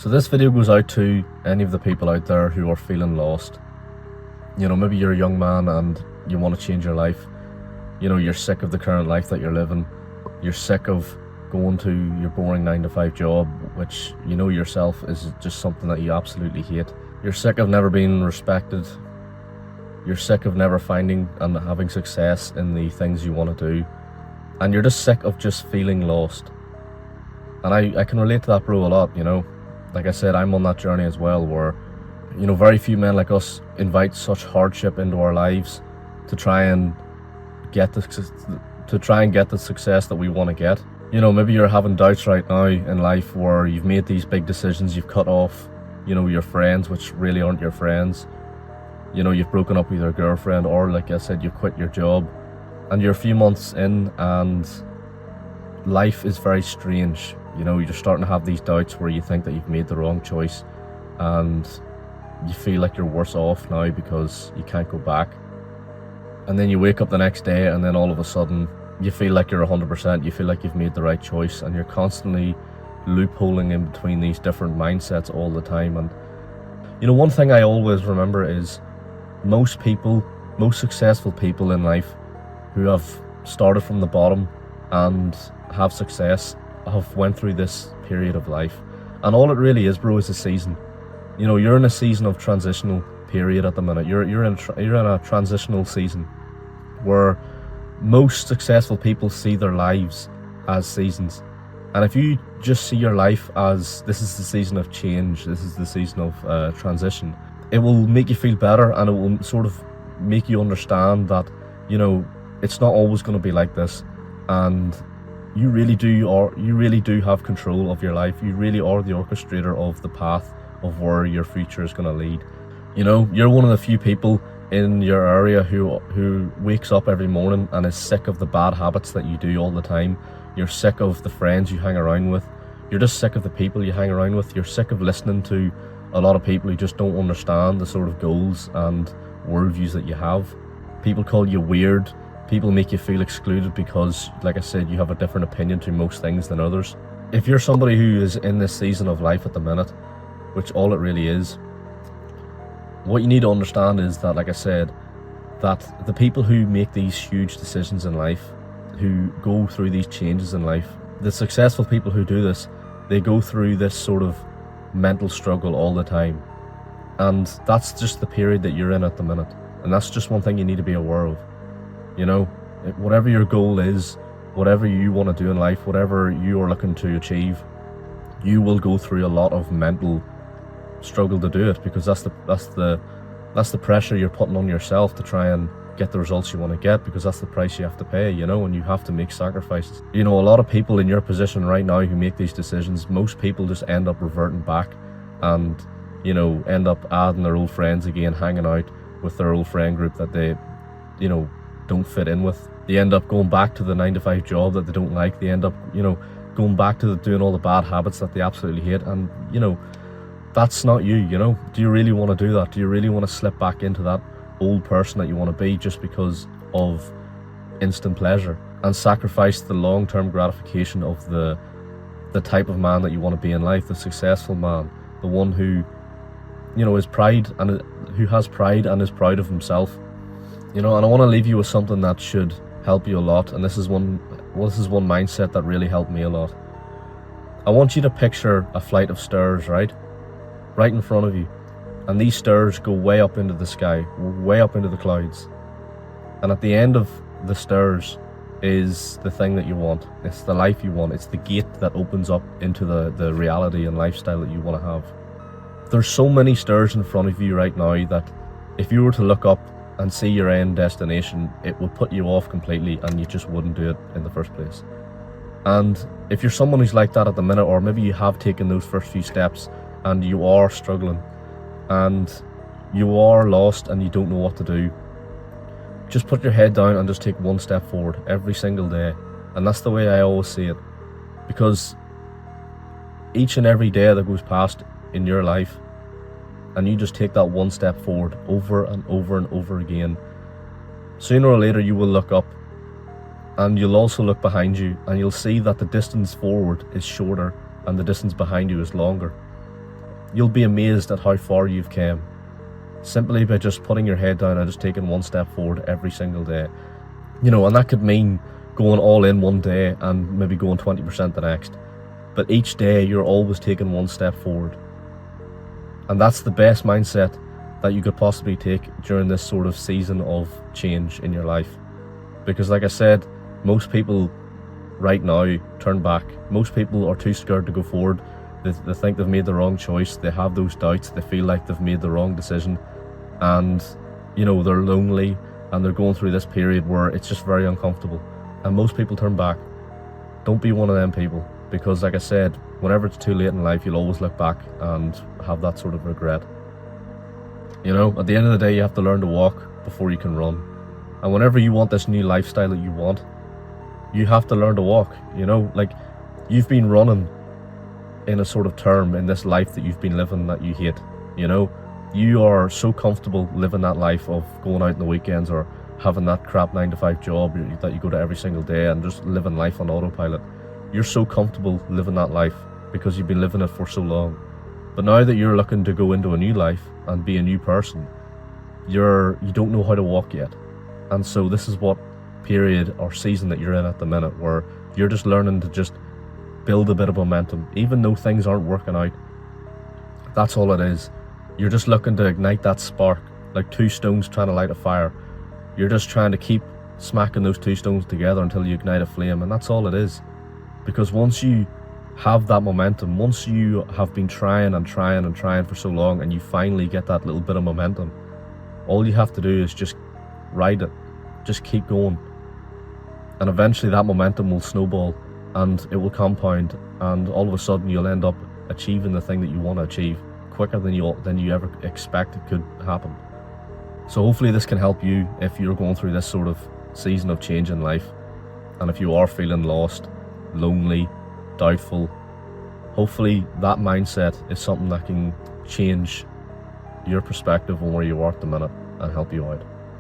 So this video goes out to any of the people out there who are feeling lost. You know, maybe you're a young man and you want to change your life. You know, you're sick of the current life that you're living. You're sick of going to your boring 9-to-5 job, which you know yourself is just something that you absolutely hate. You're sick of never being respected. You're sick of never finding and having success in the things you want to do. And you're just sick of just feeling lost. And I can relate to that, bro, a lot, you know. Like I said, I'm on that journey as well, where, you know, very few men like us invite such hardship into our lives to try and get the success that we want to get. You know, maybe you're having doubts right now in life where you've made these big decisions, you've cut off, you know, your friends, which really aren't your friends. You know, you've broken up with your girlfriend, or like I said, you've quit your job, and you're a few months in and life is very strange. You know, you're starting to have these doubts where you think that you've made the wrong choice and you feel like you're worse off now because you can't go back. And then you wake up the next day and then all of a sudden you feel like you're 100%, you feel like you've made the right choice, and you're constantly loopholing in between these different mindsets all the time. And you know, one thing I always remember is most successful people in life who have started from the bottom and have success have went through this period of life. And all it really is, bro, is a season. You know, you're in a season of transitional period at the minute. You're in a transitional season where most successful people see their lives as seasons. And if you just see your life as this is the season of change, this is the season of transition, it will make you feel better, and it will sort of make you understand that, you know, it's not always going to be like this, and you really do have control of your life. You really are the orchestrator of the path of where your future is going to lead. You know, you're one of the few people in your area who wakes up every morning and is sick of the bad habits that you do all the time. You're sick of the friends you hang around with. You're just sick of the people you hang around with. You're sick of listening to a lot of people who just don't understand the sort of goals and worldviews that you have. People call you weird. People make you feel excluded because, like I said, you have a different opinion to most things than others. If you're somebody who is in this season of life at the minute, which all it really is, what you need to understand is that, like I said, that the people who make these huge decisions in life, who go through these changes in life, the successful people who do this, they go through this sort of mental struggle all the time. And that's just the period that you're in at the minute. And that's just one thing you need to be aware of. You know, whatever your goal is, whatever you want to do in life, whatever you are looking to achieve, you will go through a lot of mental struggle to do it, because that's the pressure you're putting on yourself to try and get the results you want to get, because that's the price you have to pay, you know, and you have to make sacrifices. You know, a lot of people in your position right now who make these decisions, most people just end up reverting back and, you know, end up adding their old friends again, hanging out with their old friend group that they, you know, don't fit in with. They end up going back to the 9-to-5 job that they don't like. They end up, you know, going back to doing all the bad habits that they absolutely hate. And, you know, that's not you, you know. Do you really want to do that? Do you really want to slip back into that old person that you want to be just because of instant pleasure, and sacrifice the long-term gratification of the type of man that you want to be in life, the successful man, the one who, you know, is who has pride and is proud of himself? You know, and I want to leave you with something that should help you a lot, and this is one mindset that really helped me a lot. I want you to picture a flight of stairs, right in front of you, and these stairs go way up into the sky, way up into the clouds, and at the end of the stairs is the thing that you want. It's the life you want. It's the gate that opens up into the reality and lifestyle that you want to have. There's so many stairs in front of you right now that if you were to look up and see your end destination, it would put you off completely, and you just wouldn't do it in the first place. And if you're someone who's like that at the minute, or maybe you have taken those first few steps and you are struggling and you are lost and you don't know what to do, just put your head down and just take one step forward every single day. And that's the way I always see it, because each and every day that goes past in your life and you just take that one step forward over and over and over again, sooner or later you will look up, and you'll also look behind you, and you'll see that the distance forward is shorter and the distance behind you is longer. you'll be amazed at how far you've come, simply by just putting your head down and just taking one step forward every single day. You know, and that could mean going all in one day and maybe going 20% the next. But each day you're always taking one step forward. And that's the best mindset that you could possibly take during this sort of season of change in your life. Because like I said, most people right now turn back. Most people are too scared to go forward. They think they've made the wrong choice. They have those doubts. They feel like they've made the wrong decision. And, you know, they're lonely and they're going through this period where it's just very uncomfortable. And most people turn back. Don't be one of them people. Because like I said, whenever it's too late in life, you'll always look back and have that sort of regret. You know, at the end of the day, you have to learn to walk before you can run. And whenever you want this new lifestyle that you want, you have to learn to walk. You know, like, you've been running in a sort of term in this life that you've been living that you hate. You know, you are so comfortable living that life of going out on the weekends or having that crap 9-to-5 job that you go to every single day and just living life on autopilot. You're so comfortable living that life because you've been living it for so long. But now that you're looking to go into a new life and be a new person, you don't know how to walk yet. And so this is what period or season that you're in at the minute, where you're just learning to just build a bit of momentum. Even though things aren't working out, that's all it is. You're just looking to ignite that spark, like two stones trying to light a fire. You're just trying to keep smacking those two stones together until you ignite a flame, and that's all it is. Because once you have that momentum, once you have been trying and trying and trying for so long and you finally get that little bit of momentum, all you have to do is just ride it, just keep going. And eventually that momentum will snowball and it will compound, and all of a sudden you'll end up achieving the thing that you want to achieve quicker than you ever expected could happen. So hopefully this can help you if you're going through this sort of season of change in life, and if you are feeling lost, lonely, doubtful. Hopefully that mindset is something that can change your perspective on where you are at the minute and help you out.